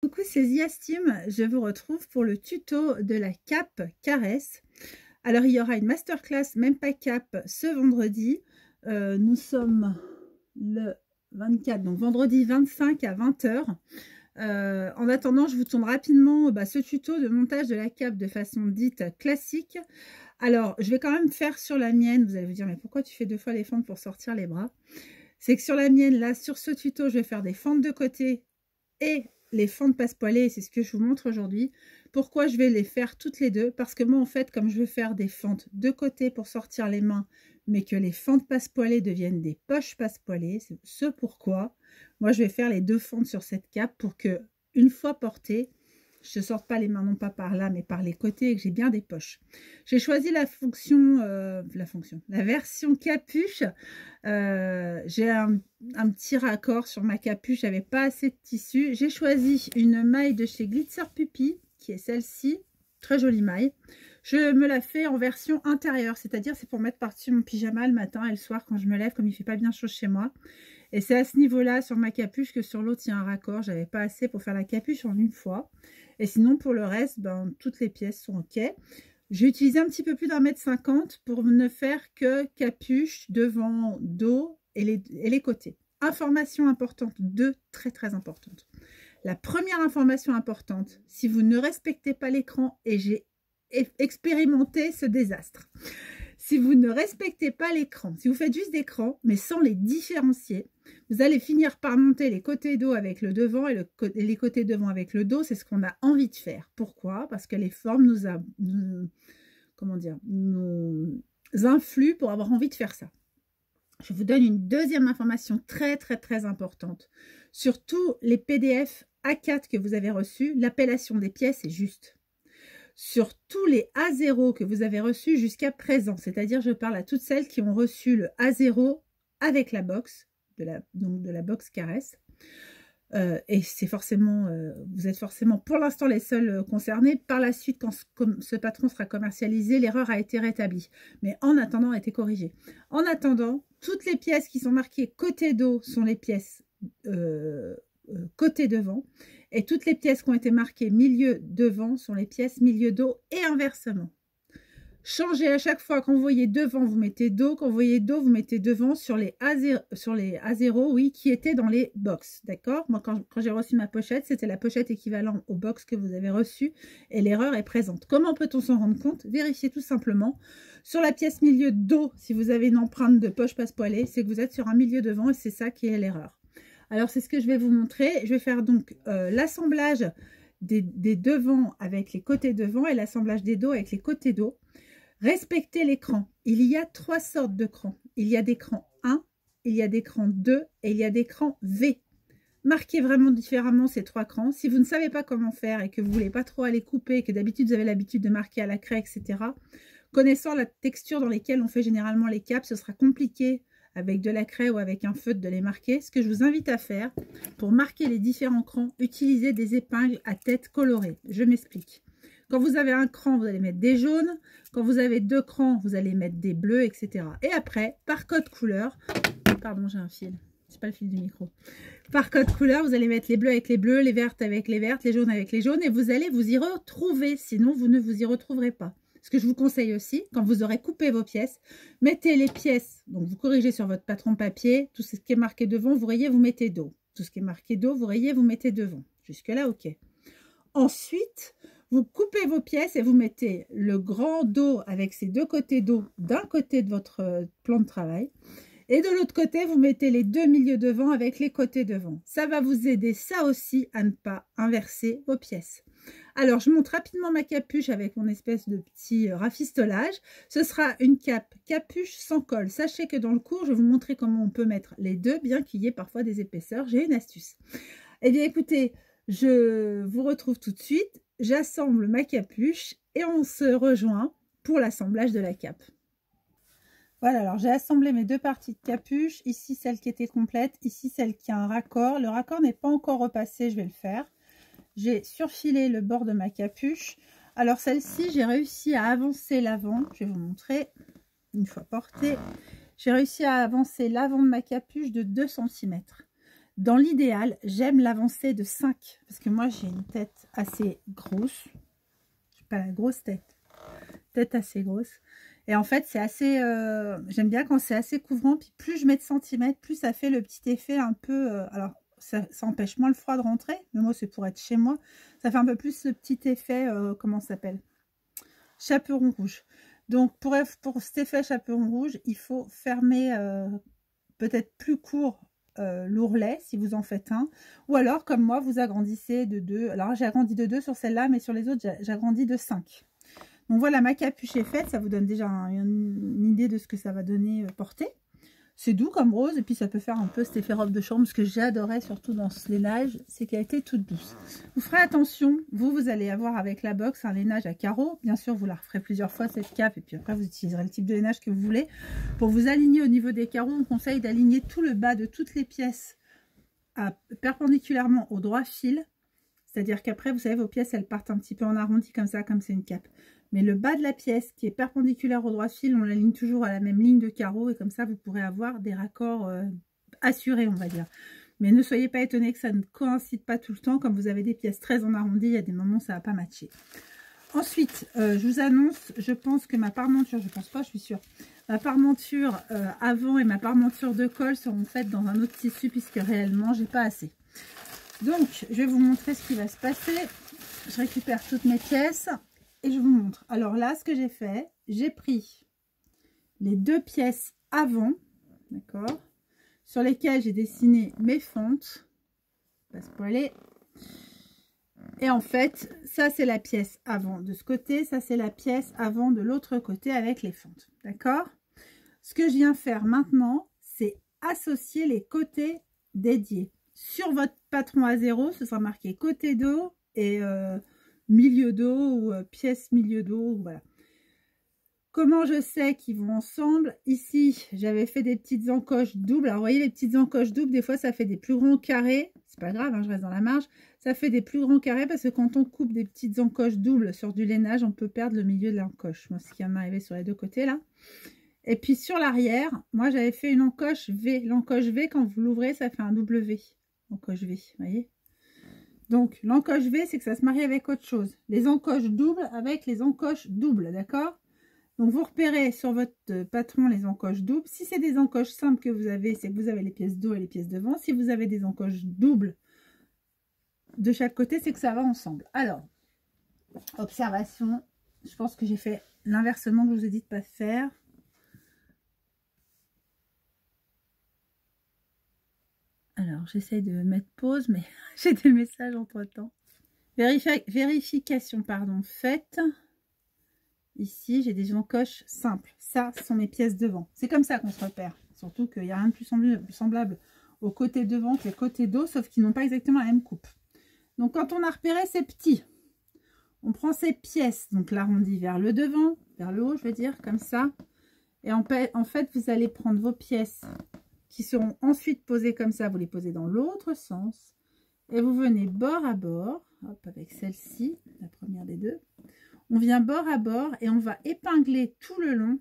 Coucou, c'est Ziastime, je vous retrouve pour le tuto de la cape caresse. Alors il y aura une masterclass même pas cape ce vendredi. Nous sommes le 24, donc vendredi 25 à 20 h. En attendant, je vous tourne rapidement ce tuto de montage de la cape de façon dite classique. Alors je vais quand même faire sur la mienne. Vous allez vous dire mais pourquoi tu fais deux fois les fentes pour sortir les bras? C'est que sur la mienne, là sur ce tuto, je vais faire des fentes de côté et les fentes passe-poilées, c'est ce que je vous montre aujourd'hui. Pourquoi je vais les faire toutes les deux? Parce que moi, en fait, comme je veux faire des fentes de côté pour sortir les mains, mais que les fentes passe-poilées deviennent des poches passe-poilées, c'est ce pourquoi moi, je vais faire les deux fentes sur cette cape pour que, une fois portée, je ne sorte pas les mains, non pas par là, mais par les côtés et que j'ai bien des poches. J'ai choisi la version capuche. J'ai un petit raccord sur ma capuche, j'avais pas assez de tissu. J'ai choisi une maille de chez Glitzer Puppy, qui est celle-ci, très jolie maille. Je me la fais en version intérieure, c'est-à-dire c'est pour mettre par-dessus mon pyjama le matin et le soir quand je me lève, comme il fait pas bien chaud chez moi. Et c'est à ce niveau-là sur ma capuche que sur l'autre il y a un raccord. J'avais pas assez pour faire la capuche en une fois. Et sinon pour le reste, toutes les pièces sont ok. J'ai utilisé un petit peu plus d'1,50 m pour ne faire que capuche, devant, dos et les côtés. Information importante, deux très importantes. La première information importante, si vous ne respectez pas l'écran, et j'ai expérimenté ce désastre, si vous ne respectez pas l'écran, si vous faites juste d'écran, mais sans les différencier, vous allez finir par monter les côtés dos avec le devant et les côtés devant avec le dos. C'est ce qu'on a envie de faire. Pourquoi? Parce que les formes nous influent pour avoir envie de faire ça. Je vous donne une deuxième information très importante. Sur tous les PDF A4 que vous avez reçus, l'appellation des pièces est juste. Sur tous les A0 que vous avez reçus jusqu'à présent, c'est-à-dire je parle à toutes celles qui ont reçu le A0 avec la box, de la box caresse, et c'est forcément, vous êtes forcément pour l'instant les seuls concernés. Par la suite, quand ce patron sera commercialisé, l'erreur a été rétablie, mais en attendant a été corrigée. En attendant, toutes les pièces qui sont marquées côté dos sont les pièces côté devant, et toutes les pièces qui ont été marquées milieu devant sont les pièces milieu dos, et inversement. Changez à chaque fois. Quand vous voyez devant, vous mettez dos. Quand vous voyez dos, vous mettez devant sur les A0, oui, qui étaient dans les box. D'accord? Moi, quand j'ai reçu ma pochette, c'était la pochette équivalente aux box que vous avez reçues et l'erreur est présente. Comment peut-on s'en rendre compte? Vérifiez tout simplement. Sur la pièce milieu dos, si vous avez une empreinte de poche passe-poilée, c'est que vous êtes sur un milieu devant et c'est ça qui est l'erreur. Alors, c'est ce que je vais vous montrer. Je vais faire donc l'assemblage des devants avec les côtés devant et l'assemblage des dos avec les côtés dos. Respectez l'écran. Il y a trois sortes de crans. Il y a d'écran 1, il y a d'écran 2 et il y a d'écran V. Marquez vraiment différemment ces trois crans. Si vous ne savez pas comment faire et que vous ne voulez pas trop aller couper, que d'habitude vous avez l'habitude de marquer à la craie, etc., connaissant la texture dans laquelle on fait généralement les capes, ce sera compliqué avec de la craie ou avec un feutre de les marquer. Ce que je vous invite à faire, pour marquer les différents crans, utilisez des épingles à tête colorée. Je m'explique. Quand vous avez un cran, vous allez mettre des jaunes. Quand vous avez deux crans, vous allez mettre des bleus, etc. Et après, par code couleur, pardon, j'ai un fil, c'est pas le fil du micro. Par code couleur, vous allez mettre les bleus avec les bleus, les vertes avec les vertes, les jaunes avec les jaunes, et vous allez vous y retrouver. Sinon, vous ne vous y retrouverez pas. Ce que je vous conseille aussi, quand vous aurez coupé vos pièces, mettez les pièces, donc vous corrigez sur votre patron papier, tout ce qui est marqué devant, vous rayez, vous mettez dos. Tout ce qui est marqué dos, vous rayez, vous mettez devant. Jusque-là, ok. Ensuite, vous coupez vos pièces et vous mettez le grand dos avec ses deux côtés dos d'un côté de votre plan de travail. Et de l'autre côté, vous mettez les deux milieux devant avec les côtés devant. Ça va vous aider, ça aussi, à ne pas inverser vos pièces. Alors, je montre rapidement ma capuche avec mon espèce de petit rafistolage. Ce sera une capuche sans colle. Sachez que dans le cours, je vais vous montrer comment on peut mettre les deux, bien qu'il y ait parfois des épaisseurs. J'ai une astuce. Eh bien, écoutez, je vous retrouve tout de suite. J'assemble ma capuche et on se rejoint pour l'assemblage de la cape. Voilà, alors j'ai assemblé mes deux parties de capuche. Ici, celle qui était complète. Ici, celle qui a un raccord. Le raccord n'est pas encore repassé, je vais le faire. J'ai surfilé le bord de ma capuche. Alors celle-ci, j'ai réussi à avancer l'avant. Je vais vous montrer une fois portée. J'ai réussi à avancer l'avant de ma capuche de 2 cm. Dans l'idéal, j'aime l'avancer de 5 parce que moi j'ai une tête assez grosse. Je n'ai pas la grosse tête assez grosse. Et en fait, c'est assez... j'aime bien quand c'est assez couvrant. Puis plus je mets de centimètres, plus ça fait le petit effet un peu... alors, ça empêche moins le froid de rentrer. Mais moi, c'est pour être chez moi. Ça fait un peu plus ce petit effet... comment ça s'appelle? Chaperon rouge. Donc, pour cet effet chaperon rouge, il faut fermer peut-être plus court l'ourlet, si vous en faites un. Ou alors, comme moi, vous agrandissez de 2. Alors, j'ai agrandi de 2 sur celle-là, mais sur les autres, j'agrandis de 5. Donc voilà, ma capuche est faite, ça vous donne déjà une idée de ce que ça va donner porter. C'est doux comme rose, et puis ça peut faire un peu cet effet robe de chambre. Ce que j'adorais surtout dans ce lainage, c'est qu'elle était toute douce. Vous ferez attention, vous allez avoir avec la box un lainage à carreaux. Bien sûr, vous la referez plusieurs fois cette cape, et puis après vous utiliserez le type de lainage que vous voulez. Pour vous aligner au niveau des carreaux, on conseille d'aligner tout le bas de toutes les pièces perpendiculairement au droit fil. C'est-à-dire qu'après, vous savez, vos pièces, elles partent un petit peu en arrondi comme ça, comme c'est une cape. Mais le bas de la pièce qui est perpendiculaire au droit fil, on l'aligne toujours à la même ligne de carreau. Et comme ça, vous pourrez avoir des raccords assurés, on va dire. Mais ne soyez pas étonnés que ça ne coïncide pas tout le temps. Comme vous avez des pièces très en arrondi, il y a des moments où ça ne va pas matcher. Ensuite, je vous annonce, je pense que ma parmenture, je pense pas, je suis sûre. Ma parmenture avant et ma parmenture de colle seront faites dans un autre tissu puisque réellement, j'ai pas assez. Donc, je vais vous montrer ce qui va se passer. Je récupère toutes mes pièces et je vous montre. Alors là, ce que j'ai fait, j'ai pris les 2 pièces avant, d'accord, sur lesquelles j'ai dessiné mes fentes. Pas spoiler. Et en fait, ça c'est la pièce avant de ce côté, ça c'est la pièce avant de l'autre côté avec les fentes, d'accord. Ce que je viens faire maintenant, c'est associer les côtés dédiés. Sur votre patron A0, ce sera marqué côté dos et milieu dos ou pièce milieu dos. Voilà. Comment je sais qu'ils vont ensemble? Ici, j'avais fait des petites encoches doubles. Alors, vous voyez, les petites encoches doubles, des fois, ça fait des plus grands carrés. C'est pas grave, hein, je reste dans la marge. Ça fait des plus grands carrés parce que quand on coupe des petites encoches doubles sur du lainage, on peut perdre le milieu de l'encoche. Moi, ce qui m'est arrivé sur les 2 côtés, là. Et puis, sur l'arrière, moi, j'avais fait une encoche V. L'encoche V, quand vous l'ouvrez, ça fait un W. Encoche V, vous voyez. Donc, l'encoche V, c'est que ça se marie avec autre chose. Les encoches doubles avec les encoches doubles, d'accord? Donc, vous repérez sur votre patron les encoches doubles. Si c'est des encoches simples que vous avez, c'est que vous avez les pièces dos et les pièces devant. Si vous avez des encoches doubles de chaque côté, c'est que ça va ensemble. Alors, observation. Je pense que j'ai fait l'inversement que je vous ai dit de ne pas faire. Alors, j'essaye de mettre pause, mais j'ai des messages entre-temps. Vérification, pardon, faite. Ici, j'ai des encoches simples. Ça, ce sont mes pièces devant. C'est comme ça qu'on se repère. Surtout qu'il n'y a rien de plus semblable aux côtés devant que les côtés dos, sauf qu'ils n'ont pas exactement la même coupe. Donc, quand on a repéré ces petits, on prend ces pièces, donc l'arrondi vers le devant, vers le haut, je vais dire, comme ça. Et en fait, vous allez prendre vos pièces qui seront ensuite posées comme ça, vous les posez dans l'autre sens. Et vous venez bord à bord, hop, avec celle-ci, la première des deux. On vient bord à bord et on va épingler tout le long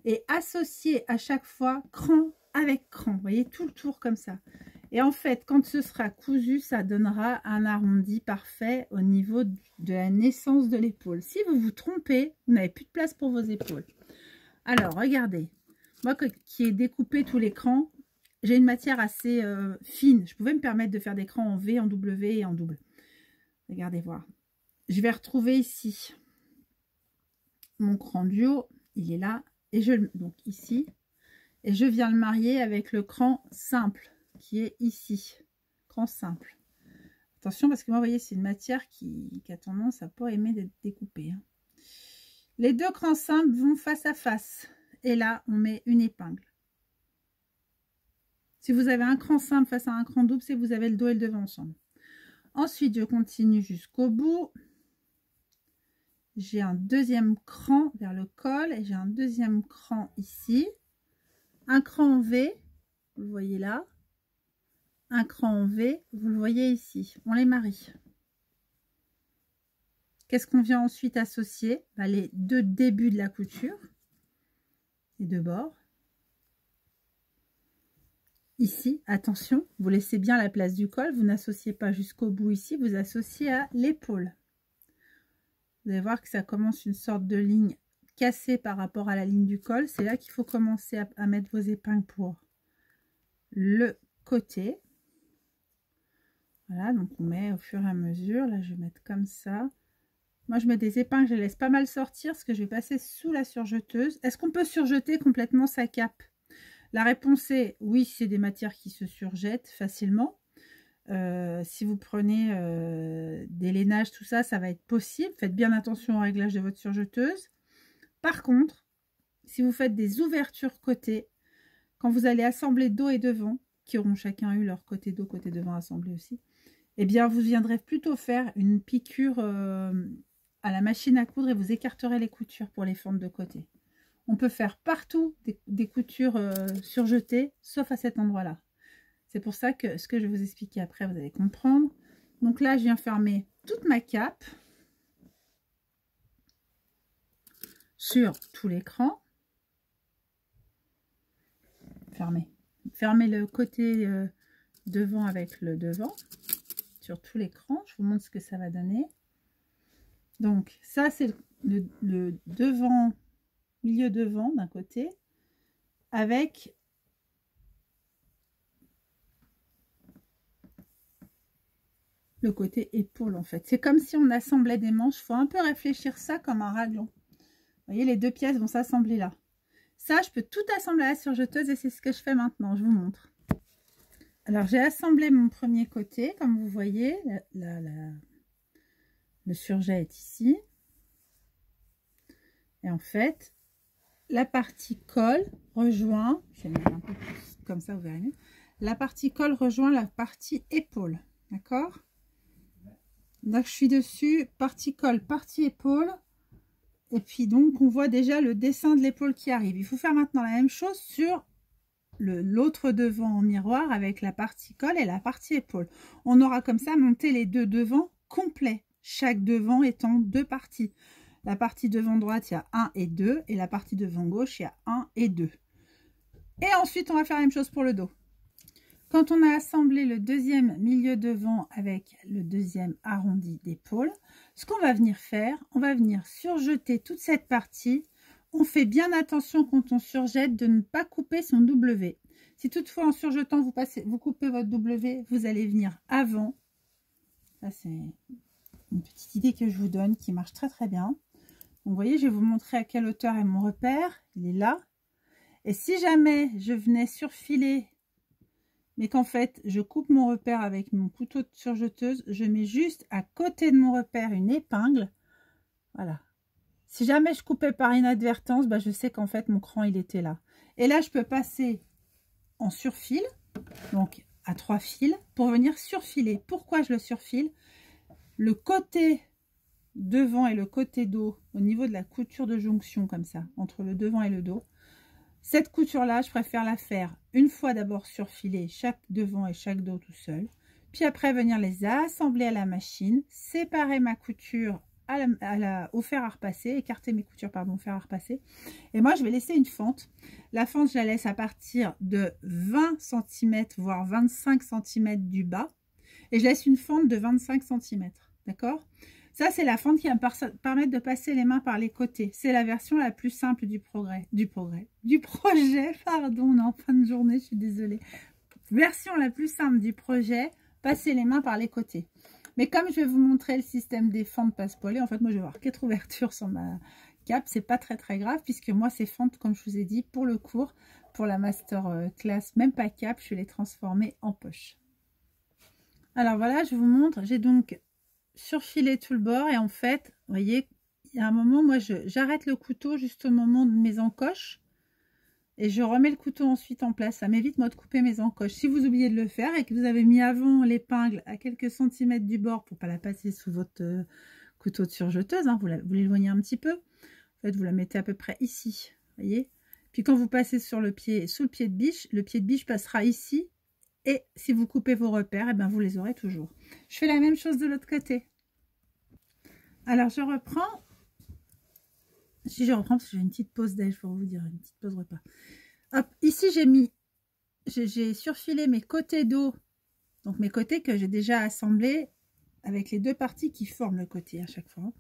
et associer à chaque fois cran avec cran. Vous voyez, tout le tour comme ça. Et en fait, quand ce sera cousu, ça donnera un arrondi parfait au niveau de la naissance de l'épaule. Si vous vous trompez, vous n'avez plus de place pour vos épaules. Alors, regardez. Moi qui ai découpé tout l'écran, j'ai une matière assez fine. Je pouvais me permettre de faire des crans en V, en W et en double. Regardez voir. Je vais retrouver ici mon cran du haut. Il est là. Et donc ici. Et je viens le marier avec le cran simple qui est ici. Cran simple. Attention parce que moi, vous voyez, c'est une matière qui a tendance à pas aimer d'être découpée. Hein. Les 2 crans simples vont face à face. Et là, on met une épingle. Si vous avez un cran simple face à un cran double, c'est que vous avez le dos et le devant ensemble. Ensuite, je continue jusqu'au bout. J'ai un deuxième cran vers le col et j'ai un deuxième cran ici. Un cran en V, vous le voyez là. Un cran en V, vous le voyez ici. On les marie. Qu'est-ce qu'on vient ensuite associer? Les 2 débuts de la couture. Les 2 bords. ici, attention, vous laissez bien la place du col, vous n'associez pas jusqu'au bout ici, vous associez à l'épaule. Vous allez voir que ça commence une sorte de ligne cassée par rapport à la ligne du col. C'est là qu'il faut commencer à mettre vos épingles pour le côté. Voilà, donc on met au fur et à mesure. Là, je vais mettre comme ça. Moi, je mets des épingles, je les laisse pas mal sortir parce que je vais passer sous la surjeteuse. Est-ce qu'on peut surjeter complètement sa cape? La réponse est oui, c'est des matières qui se surjettent facilement. Si vous prenez des lainages, tout ça, ça va être possible. Faites bien attention au réglage de votre surjeteuse. Par contre, si vous faites des ouvertures côté, quand vous allez assembler dos et devant, qui auront chacun eu leur côté dos, côté devant assemblé aussi, eh bien, vous viendrez plutôt faire une piqûre à la machine à coudre et vous écarterez les coutures pour les fentes de côté. On peut faire partout des coutures surjetées, sauf à cet endroit-là. C'est pour ça que ce que je vais vous expliquer après, vous allez comprendre. Donc là, je viens fermer toute ma cape sur tout l'écran. Fermez le côté devant avec le devant sur tout l'écran. Je vous montre ce que ça va donner. Donc ça, c'est le devant, milieu devant d'un côté avec le côté épaule en fait. C'est comme si on assemblait des manches. Il faut un peu réfléchir ça comme un raglan. Vous voyez, les deux pièces vont s'assembler là. Ça, je peux tout assembler à la surjeteuse et c'est ce que je fais maintenant. Je vous montre. Alors, j'ai assemblé mon premier côté. Comme vous voyez, le surjet est ici. Et en fait, la partie colle rejoint, je vais mettre un peu plus comme ça, vous verrez mieux. La partie colle rejoint la partie épaule. D'accord? Donc, je suis dessus, partie colle, partie épaule. Et puis, donc, on voit déjà le dessin de l'épaule qui arrive. Il faut faire maintenant la même chose sur l'autre devant en miroir avec la partie colle et la partie épaule. On aura comme ça monté les deux devants complets. Chaque devant étant deux parties. La partie devant droite, il y a 1 et 2. Et la partie devant gauche, il y a 1 et 2. Et ensuite, on va faire la même chose pour le dos. Quand on a assemblé le deuxième milieu devant avec le deuxième arrondi d'épaule, ce qu'on va venir faire, on va venir surjeter toute cette partie. On fait bien attention quand on surjette de ne pas couper son W. Si toutefois en surjetant vous coupez votre W, vous allez venir avant. Ça c'est une petite idée que je vous donne qui marche très très bien. Donc, vous voyez, je vais vous montrer à quelle hauteur est mon repère. Il est là. Et si jamais je venais surfiler, mais qu'en fait, je coupe mon repère avec mon couteau de surjeteuse, je mets juste à côté de mon repère une épingle. Voilà. Si jamais je coupais par inadvertance, bah, je sais qu'en fait, mon cran, il était là. Et là, je peux passer en surfil, donc à 3 fils, pour venir surfiler. Pourquoi je le surfile? Le côté devant et le côté dos, au niveau de la couture de jonction, comme ça, entre le devant et le dos, cette couture-là, je préfère la faire une fois d'abord surfiler chaque devant et chaque dos tout seul. Puis après, venir les assembler à la machine, séparer ma couture au fer à repasser, écarter mes coutures, pardon, au fer à repasser. Et moi, je vais laisser une fente. La fente, je la laisse à partir de 20 cm, voire 25 cm du bas. Et je laisse une fente de 25 cm. D'accord ? Ça, c'est la fente qui va me permettre de passer les mains par les côtés. C'est la version la plus simple du projet, pardon, on est en fin de journée, je suis désolée. Version la plus simple du projet, passer les mains par les côtés. Mais comme je vais vous montrer le système des fentes passe-poilées, en fait, moi, je vais avoir 4 ouvertures sur ma cape. C'est pas très, très grave, puisque moi, ces fentes, comme je vous ai dit, pour le cours, pour la master class, même pas cape, je vais les transformer en poche. Alors, voilà, je vous montre. J'ai donc surfiler tout le bord et en fait, vous voyez, il y a un moment, moi j'arrête le couteau juste au moment de mes encoches et je remets le couteau ensuite en place. Ça m'évite moi de couper mes encoches. Si vous oubliez de le faire et que vous avez mis avant l'épingle à quelques centimètres du bord pour pas la passer sous votre couteau de surjeteuse, hein, vous l'éloignez un petit peu. En fait, vous la mettez à peu près ici, vous voyez. Puis quand vous passez sur le pied, sous le pied de biche passera ici. Et si vous coupez vos repères, et ben vous les aurez toujours. Je fais la même chose de l'autre côté. Alors, je reprends. Si je reprends, parce que j'ai une petite pause déj pour vous dire, une petite pause repas. Hop, ici, j'ai mis j'ai surfilé mes côtés dos, donc mes côtés que j'ai déjà assemblés avec les deux parties qui forment le côté à chaque fois.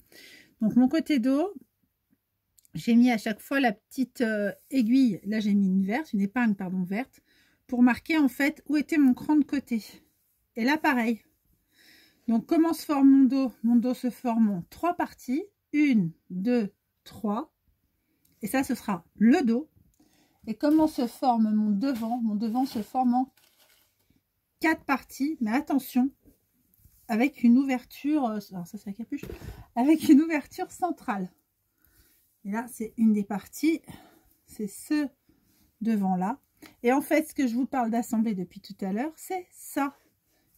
Donc mon côté dos, j'ai mis à chaque fois la petite aiguille, là j'ai mis une épingle pardon verte, pour marquer en fait où était mon cran de côté. Et là pareil. Donc comment se forme mon dos? Mon dos se forme en 3 parties, 1, 2, 3. Et ça ce sera le dos. Et comment se forme mon devant? Mon devant se forme en 4 parties, mais attention, avec une ouverture, alors ça c'est la capuche, avec une ouverture centrale. Et là c'est une des parties, c'est ce devant là. Et en fait ce que je vous parle d'assembler depuis tout à l'heure, c'est ça.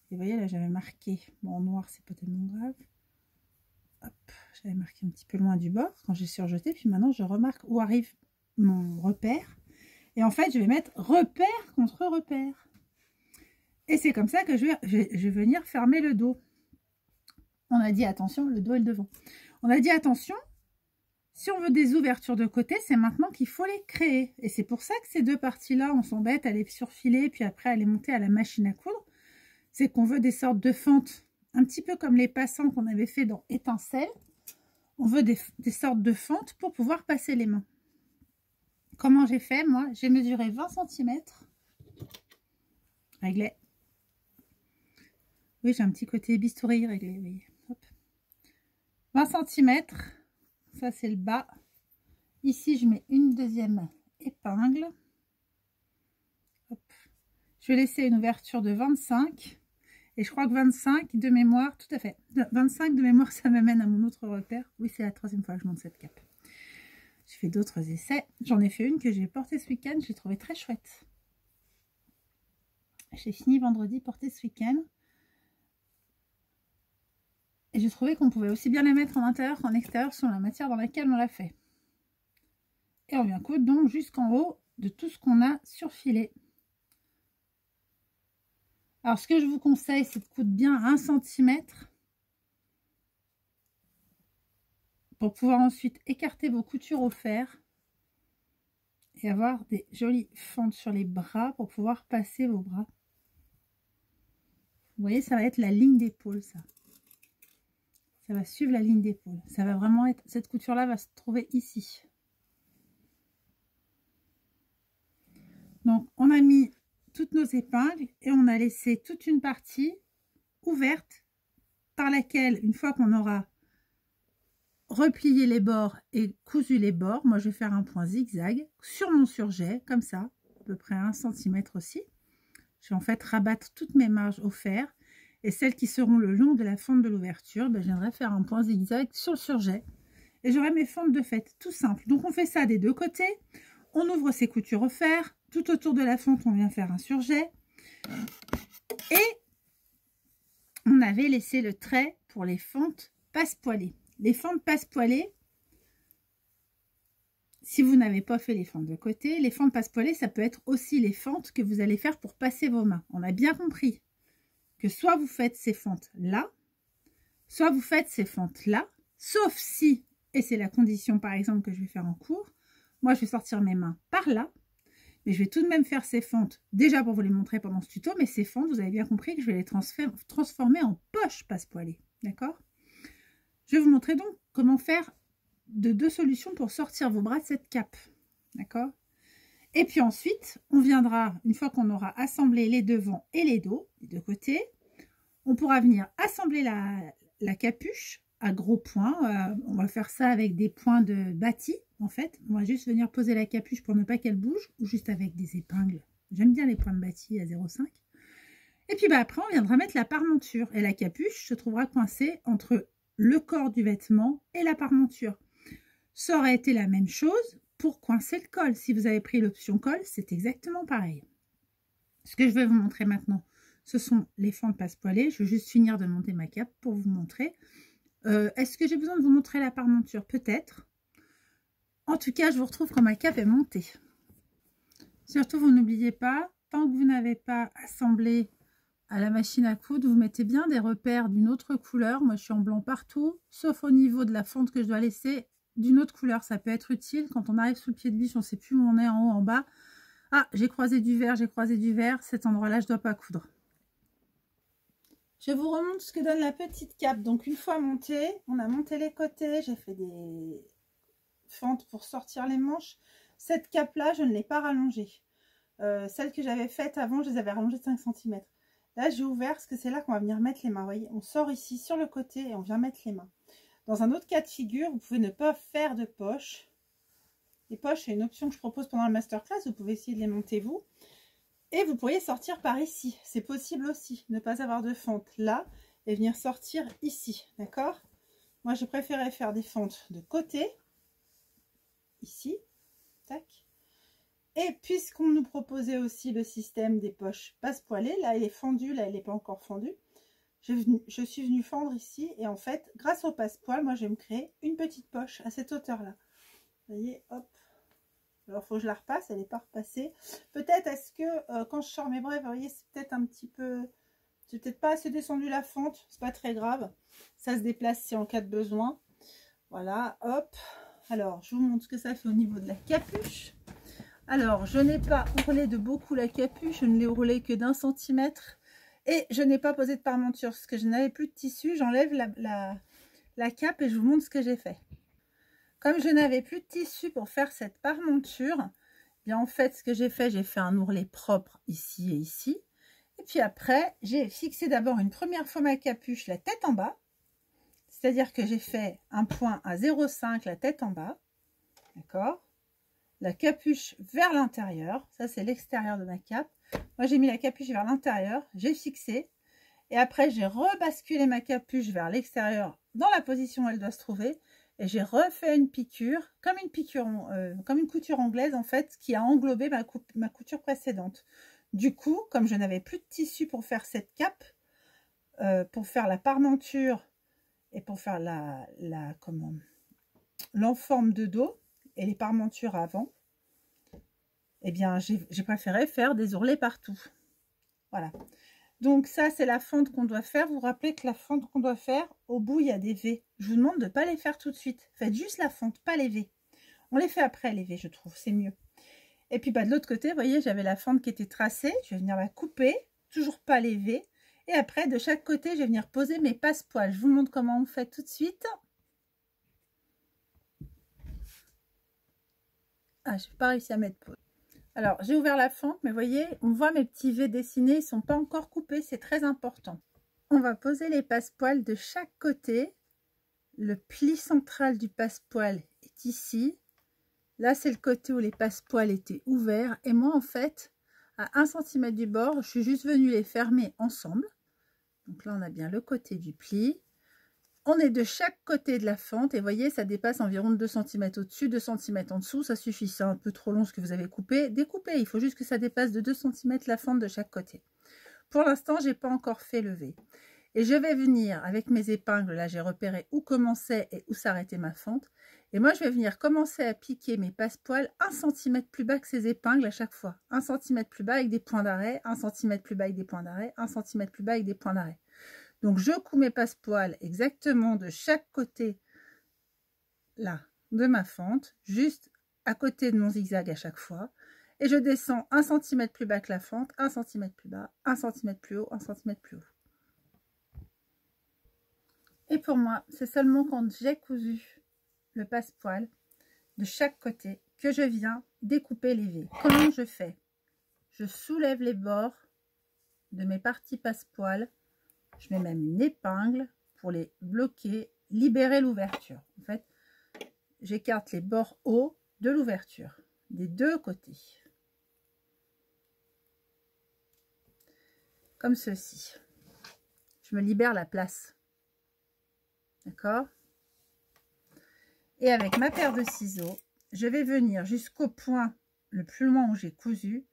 Et vous voyez là j'avais marqué, bon en noir c'est pas tellement grave. Hop, j'avais marqué un petit peu loin du bord quand j'ai surjeté, puis maintenant je remarque où arrive mon repère. Et en fait je vais mettre repère contre repère. Et c'est comme ça que je vais venir fermer le dos. On a dit attention, le dos et le devant. On a dit attention, si on veut des ouvertures de côté, c'est maintenant qu'il faut les créer. Et c'est pour ça que ces deux parties-là, on s'embête à les surfiler, puis après à les monter à la machine à coudre. C'est qu'on veut des sortes de fentes, un petit peu comme les passants qu'on avait fait dans Étincelle. On veut des sortes de fentes pour pouvoir passer les mains. Comment j'ai fait? Moi, j'ai mesuré 20 cm. Réglé. Oui, j'ai un petit côté bistouri réglé. Oui. Hop. 20 cm. Ça, c'est le bas. Ici, je mets une deuxième épingle. Hop. Je vais laisser une ouverture de 25. Et je crois que 25 de mémoire, tout à fait. 25 de mémoire, ça m'amène à mon autre repère. Oui, c'est la 3e fois que je monte cette cape. J'ai fait d'autres essais. J'en ai fait une que j'ai portée ce week-end. Je l'ai trouvée très chouette. J'ai fini vendredi, portée ce week-end. Et j'ai trouvé qu'on pouvait aussi bien les mettre en intérieur qu'en extérieur sur la matière dans laquelle on l'a fait. Et on vient coudre donc jusqu'en haut de tout ce qu'on a surfilé. Alors ce que je vous conseille, c'est de coudre bien 1 cm pour pouvoir ensuite écarter vos coutures au fer et avoir des jolies fentes sur les bras pour pouvoir passer vos bras. Vous voyez, ça va être la ligne d'épaule, ça. Ça va suivre la ligne d'épaule. Ça va vraiment être, cette couture-là va se trouver ici. Donc, on a mis toutes nos épingles et on a laissé toute une partie ouverte par laquelle, une fois qu'on aura replié les bords et cousu les bords, moi je vais faire un point zigzag sur mon surjet, comme ça, à peu près 1 cm aussi. Je vais en fait rabattre toutes mes marges au fer. Et celles qui seront le long de la fente de l'ouverture, ben, je viendrai faire un point zigzag sur le surjet. Et j'aurai mes fentes de fait, tout simple. Donc on fait ça des deux côtés. On ouvre ses coutures au fer. Tout autour de la fente, on vient faire un surjet. Et on avait laissé le trait pour les fentes passe-poilées. Les fentes passe-poilées, si vous n'avez pas fait les fentes de côté, les fentes passe-poilées, ça peut être aussi les fentes que vous allez faire pour passer vos mains. On a bien compris que soit vous faites ces fentes là, soit vous faites ces fentes là, sauf si, et c'est la condition par exemple que je vais faire en cours, moi je vais sortir mes mains par là, mais je vais tout de même faire ces fentes, déjà pour vous les montrer pendant ce tuto, mais ces fentes, vous avez bien compris que je vais les transformer en poche passe-poilée, d'accord? Je vais vous montrer donc comment faire de 2 solutions pour sortir vos bras de cette cape, d'accord? Et puis ensuite, on viendra, une fois qu'on aura assemblé les devants et les dos, des deux côtés, on pourra venir assembler la capuche à gros points. On va faire ça avec des points de bâti, en fait. On va juste venir poser la capuche pour ne pas qu'elle bouge, ou juste avec des épingles. J'aime bien les points de bâti à 0,5. Et puis après, on viendra mettre la parmenture. Et la capuche se trouvera coincée entre le corps du vêtement et la parmenture. Ça aurait été la même chose pour coincer le col. Si vous avez pris l'option col, c'est exactement pareil. Ce que je vais vous montrer maintenant, ce sont les fentes passe-poilées. Je vais juste finir de monter ma cape pour vous montrer. Est-ce que j'ai besoin de vous montrer la parmenture? Peut-être. En tout cas, je vous retrouve quand ma cape est montée. Surtout, vous n'oubliez pas, tant que vous n'avez pas assemblé à la machine à coudre, vous mettez bien des repères d'une autre couleur. Moi, je suis en blanc partout, sauf au niveau de la fente que je dois laisser d'une autre couleur. Ça peut être utile quand on arrive sous le pied de biche, on ne sait plus où on est, en haut, en bas. Ah, j'ai croisé du vert, j'ai croisé du vert. Cet endroit-là, je ne dois pas coudre. Je vous remonte ce que donne la petite cape. Donc, une fois montée, on a monté les côtés. J'ai fait des fentes pour sortir les manches. Cette cape-là, je ne l'ai pas rallongée. Celle que j'avais faite avant, je les avais rallongées de 5 cm. Là, j'ai ouvert parce que c'est là qu'on va venir mettre les mains. Vous voyez, on sort ici sur le côté et on vient mettre les mains. Dans un autre cas de figure, vous pouvez ne pas faire de poche. Les poches, c'est une option que je propose pendant la masterclass. Vous pouvez essayer de les monter vous. Et vous pourriez sortir par ici. C'est possible aussi. Ne pas avoir de fente là et venir sortir ici. D'accord? Moi, je préférais faire des fentes de côté. Ici. Tac. Et puisqu'on nous proposait aussi le système des poches passe-poilées, là, elle est fendue. Là, elle n'est pas encore fendue. Je suis venue fendre ici. Et en fait, grâce au passe-poil, moi, je vais me créer une petite poche à cette hauteur-là. Vous voyez, hop. Alors, il faut que je la repasse, elle n'est pas repassée. Peut-être, est-ce que quand je sors mes brèves, vous voyez, c'est peut-être un petit peu... J'ai peut-être pas assez descendu la fente, c'est pas très grave. Ça se déplace si en cas de besoin. Voilà, hop. Alors, je vous montre ce que ça fait au niveau de la capuche. Alors, je n'ai pas ourlé de beaucoup la capuche, je ne l'ai ourlé que d'1 centimètre. Et je n'ai pas posé de parmenture, parce que je n'avais plus de tissu. J'enlève la cape et je vous montre ce que j'ai fait. Comme je n'avais plus de tissu pour faire cette parmenture, bien en fait, ce que j'ai fait un ourlet propre ici et ici. Et puis après, j'ai fixé d'abord une première fois ma capuche, la tête en bas. C'est-à-dire que j'ai fait un point à 0,5, la tête en bas. D'accord? La capuche vers l'intérieur. Ça, c'est l'extérieur de ma cape. Moi, j'ai mis la capuche vers l'intérieur. J'ai fixé. Et après, j'ai rebasculé ma capuche vers l'extérieur dans la position où elle doit se trouver. Et j'ai refait une piqûre, comme une couture anglaise en fait, qui a englobé ma couture précédente. Du coup, comme je n'avais plus de tissu pour faire cette cape, pour faire la parmenture et pour faire l'enforme de dos et les parmentures avant, eh bien, j'ai préféré faire des ourlets partout. Voilà. Donc ça, c'est la fente qu'on doit faire. Vous vous rappelez que la fente qu'on doit faire, au bout, il y a des V. Je vous demande de ne pas les faire tout de suite. Faites juste la fente, pas les V. On les fait après, les V, je trouve. C'est mieux. Et puis, bah, de l'autre côté, vous voyez, j'avais la fente qui était tracée. Je vais venir la couper. Toujours pas les V. Et après, de chaque côté, je vais venir poser mes passe-poils. Je vous montre comment on fait tout de suite. Ah, je n'ai pas réussi à mettre pause. Alors, j'ai ouvert la fente, mais vous voyez, on voit mes petits V dessinés, ils ne sont pas encore coupés, c'est très important. On va poser les passe-poils de chaque côté. Le pli central du passe-poil est ici. Là, c'est le côté où les passe-poils étaient ouverts. Et moi, en fait, à 1 cm du bord, je suis juste venue les fermer ensemble. Donc là, on a bien le côté du pli. On est de chaque côté de la fente et vous voyez, ça dépasse environ 2 cm au-dessus, 2 cm en dessous. Ça suffit, c'est un peu trop long ce que vous avez coupé. Découpez, il faut juste que ça dépasse de 2 cm la fente de chaque côté. Pour l'instant, je n'ai pas encore fait le V. Et je vais venir avec mes épingles, là j'ai repéré où commençait et où s'arrêtait ma fente. Et moi, je vais venir commencer à piquer mes passe-poils 1 cm plus bas que ces épingles à chaque fois. 1 cm plus bas avec des points d'arrêt, 1 cm plus bas avec des points d'arrêt, 1 cm plus bas avec des points d'arrêt. Donc, je couds mes passe-poils exactement de chaque côté, là, de ma fente, juste à côté de mon zigzag à chaque fois. Et je descends 1 cm plus bas que la fente, 1 cm plus bas, 1 cm plus haut, 1 cm plus haut. Et pour moi, c'est seulement quand j'ai cousu le passe-poil de chaque côté que je viens découper les V. Comment je fais? Je soulève les bords de mes parties passe-poil. Je mets même une épingle pour les bloquer, libérer l'ouverture. En fait, j'écarte les bords hauts de l'ouverture, des deux côtés. Comme ceci. Je me libère la place. D'accord? Et avec ma paire de ciseaux, je vais venir jusqu'au point le plus loin où j'ai cousu,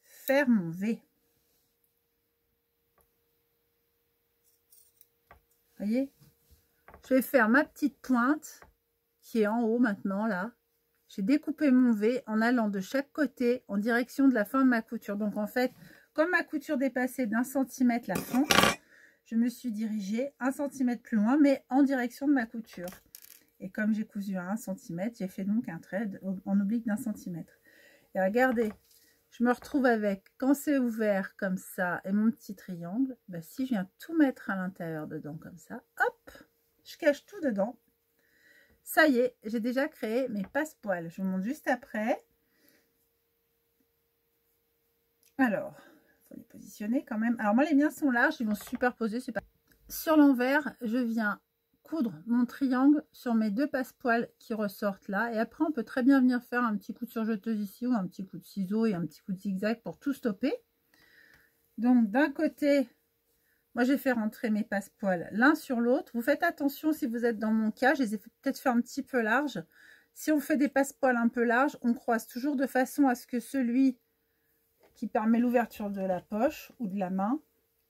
faire mon V. Voyez, je vais faire ma petite pointe qui est en haut maintenant là. J'ai découpé mon V en allant de chaque côté en direction de la fin de ma couture. Donc en fait, comme ma couture dépassait d'1 centimètre la fente, je me suis dirigée 1 cm plus loin, mais en direction de ma couture. Et comme j'ai cousu à 1 cm, j'ai fait donc un trait en oblique d'1 cm. Et regardez, je me retrouve avec, quand c'est ouvert comme ça, et mon petit triangle, bah, si je viens tout mettre à l'intérieur dedans comme ça, hop, je cache tout dedans. Ça y est, j'ai déjà créé mes passepoils. Je vous montre juste après. Alors, il faut les positionner quand même. Alors moi, les miens sont larges, ils vont se superposer. C'est pas... Sur l'envers, je viens coudre mon triangle sur mes deux passepoils qui ressortent là. Et après, on peut très bien venir faire un petit coup de surjeteuse ici ou un petit coup de ciseau et un petit coup de zigzag pour tout stopper. Donc, d'un côté, moi, je vais faire rentrer mes passepoils l'un sur l'autre. Vous faites attention si vous êtes dans mon cas. Je les ai peut-être fait un petit peu larges. Si on fait des passepoils un peu larges, on croise toujours de façon à ce que celui qui permet l'ouverture de la poche ou de la main,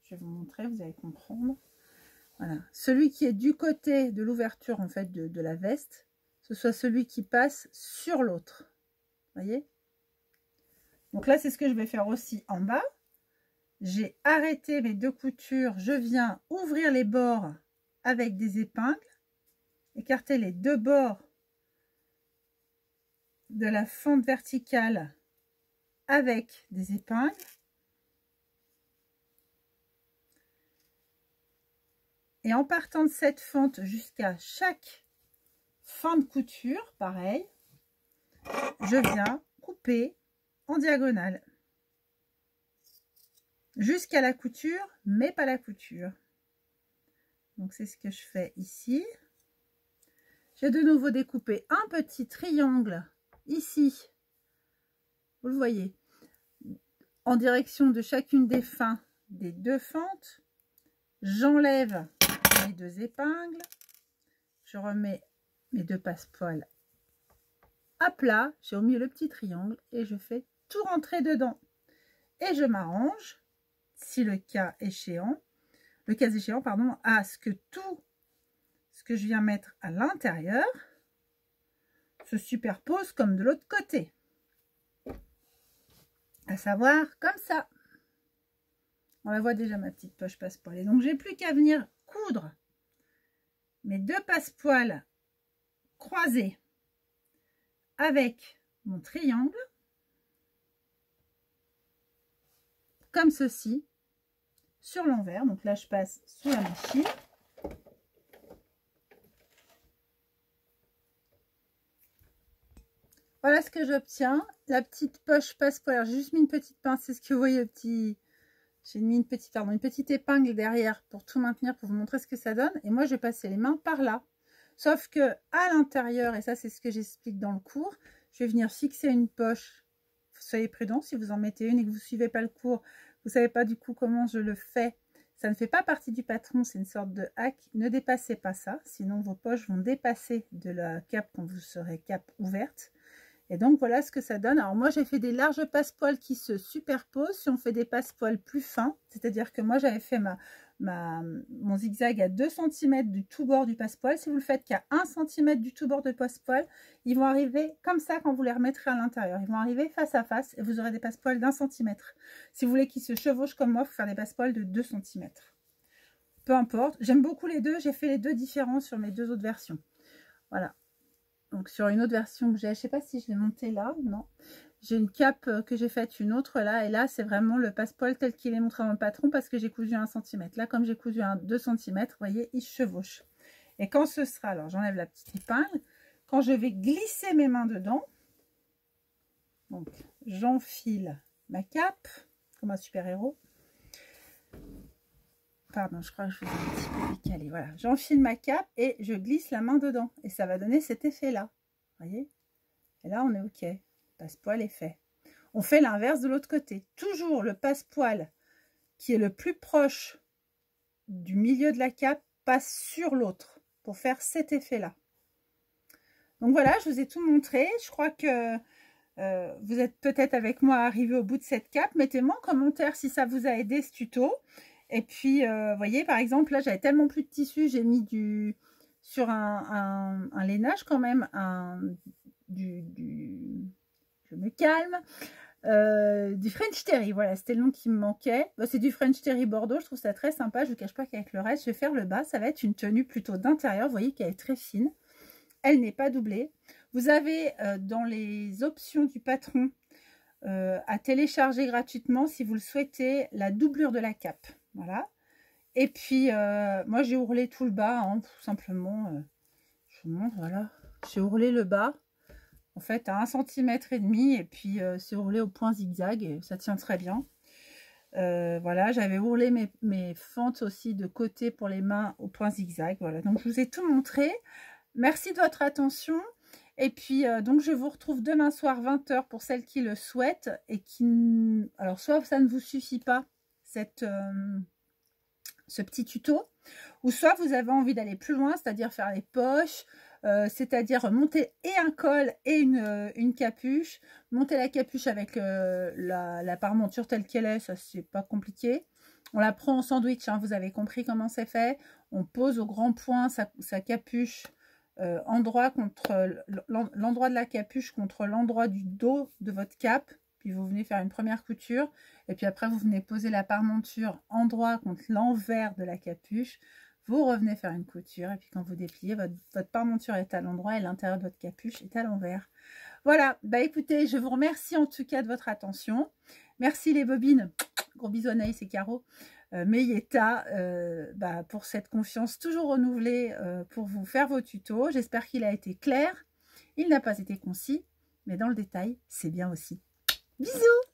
je vais vous montrer, vous allez comprendre. Voilà, celui qui est du côté de l'ouverture en fait de la veste, ce soit celui qui passe sur l'autre. Voyez? Donc là, c'est ce que je vais faire aussi en bas. J'ai arrêté mes deux coutures, je viens ouvrir les bords avec des épingles, écarter les deux bords de la fente verticale avec des épingles. Et en partant de cette fente jusqu'à chaque fin de couture, pareil, je viens couper en diagonale jusqu'à la couture, mais pas la couture. Donc c'est ce que je fais ici. J'ai de nouveau découpé un petit triangle ici, vous le voyez, en direction de chacune des fins des deux fentes. J'enlève mes deux épingles, je remets mes deux passepoils à plat, j'ai au milieu le petit triangle et je fais tout rentrer dedans. Et je m'arrange, si le cas échéant, pardon, à ce que tout ce que je viens mettre à l'intérieur se superpose comme de l'autre côté. À savoir comme ça. On la voit déjà, ma petite poche passepoil. Et donc, j'ai plus qu'à venir coudre mes deux passepoils croisés avec mon triangle, comme ceci, sur l'envers. Donc là, je passe sous la machine. Voilà ce que j'obtiens. La petite poche passepoil. J'ai juste mis une petite pince. C'est ce que vous voyez, petit... J'ai mis une petite épingle derrière pour tout maintenir, pour vous montrer ce que ça donne. Et moi, je vais passer les mains par là. Sauf que à l'intérieur, et ça, c'est ce que j'explique dans le cours, je vais venir fixer une poche. Soyez prudents, si vous en mettez une et que vous ne suivez pas le cours, vous ne savez pas du coup comment je le fais. Ça ne fait pas partie du patron, c'est une sorte de hack. Ne dépassez pas ça, sinon vos poches vont dépasser de la cape quand vous serez cape ouverte. Et donc, voilà ce que ça donne. Alors, moi, j'ai fait des larges passepoils qui se superposent. Si on fait des passepoils plus fins, c'est-à-dire que moi, j'avais fait mon zigzag à 2 cm du tout bord du passepoil. Si vous le faites qu'à 1 cm du tout bord de passepoil, ils vont arriver comme ça quand vous les remettrez à l'intérieur. Ils vont arriver face à face et vous aurez des passepoils d'1 cm. Si vous voulez qu'ils se chevauchent comme moi, il faut faire des passepoils de 2 cm. Peu importe. J'aime beaucoup les deux. J'ai fait les deux différents sur mes deux autres versions. Voilà. Donc sur une autre version que j'ai, je ne sais pas si je l'ai monté là, non. J'ai une cape que j'ai faite, une autre là, et là c'est vraiment le passepoil tel qu'il est montré dans le patron parce que j'ai cousu 1 cm. Là comme j'ai cousu 2 cm, vous voyez, il chevauche. Et quand ce sera, alors j'enlève la petite épingle, quand je vais glisser mes mains dedans, donc j'enfile ma cape, comme un super-héros. Pardon, je crois que je vous ai un petit peu décalé. Voilà, j'enfile ma cape et je glisse la main dedans. Et ça va donner cet effet-là. Vous voyez? Et là, on est OK. Le passepoil est fait. On fait l'inverse de l'autre côté. Toujours le passepoil qui est le plus proche du milieu de la cape passe sur l'autre pour faire cet effet-là. Donc voilà, je vous ai tout montré. Je crois que vous êtes peut-être avec moi arrivé au bout de cette cape. Mettez-moi en commentaire si ça vous a aidé ce tuto. Et puis, vous voyez, par exemple, là, j'avais tellement plus de tissu, j'ai mis sur un lainage quand même, je me calme, du French Terry. Voilà, c'était le nom qui me manquait. Bon, c'est du French Terry Bordeaux, je trouve ça très sympa. Je ne vous cache pas qu'avec le reste, je vais faire le bas. Ça va être une tenue plutôt d'intérieur. Vous voyez qu'elle est très fine. Elle n'est pas doublée. Vous avez dans les options du patron à télécharger gratuitement si vous le souhaitez, la doublure de la cape. Voilà. Et puis, moi, j'ai ourlé tout le bas, hein, tout simplement. Je vous montre, voilà. J'ai ourlé le bas, en fait, à 1,5 cm. Et puis, c'est ourlé au point zigzag. Et ça tient très bien. Voilà, j'avais ourlé mes fentes aussi de côté pour les mains au point zigzag. Voilà, donc je vous ai tout montré. Merci de votre attention. Et puis, donc, je vous retrouve demain soir 20 h pour celles qui le souhaitent. Et qui... Alors, soit ça ne vous suffit pas, ce petit tuto, ou soit vous avez envie d'aller plus loin, c'est-à-dire faire les poches, c'est-à-dire monter et un col et une capuche, monter la capuche avec la parmenture telle qu'elle est, ça c'est pas compliqué. On la prend en sandwich, hein, vous avez compris comment c'est fait. On pose au grand point sa capuche, endroit contre l'endroit de la capuche contre l'endroit du dos de votre cape. Puis vous venez faire une première couture. Et puis après, vous venez poser la parmenture endroit contre l'envers de la capuche. Vous revenez faire une couture. Et puis quand vous dépliez, votre parmenture est à l'endroit et l'intérieur de votre capuche est à l'envers. Voilà. Bah écoutez, je vous remercie en tout cas de votre attention. Merci les bobines. Gros bisous Anaïs et Caro. Meyetta, pour cette confiance toujours renouvelée pour vous faire vos tutos. J'espère qu'il a été clair. Il n'a pas été concis, mais dans le détail, c'est bien aussi. Bisous!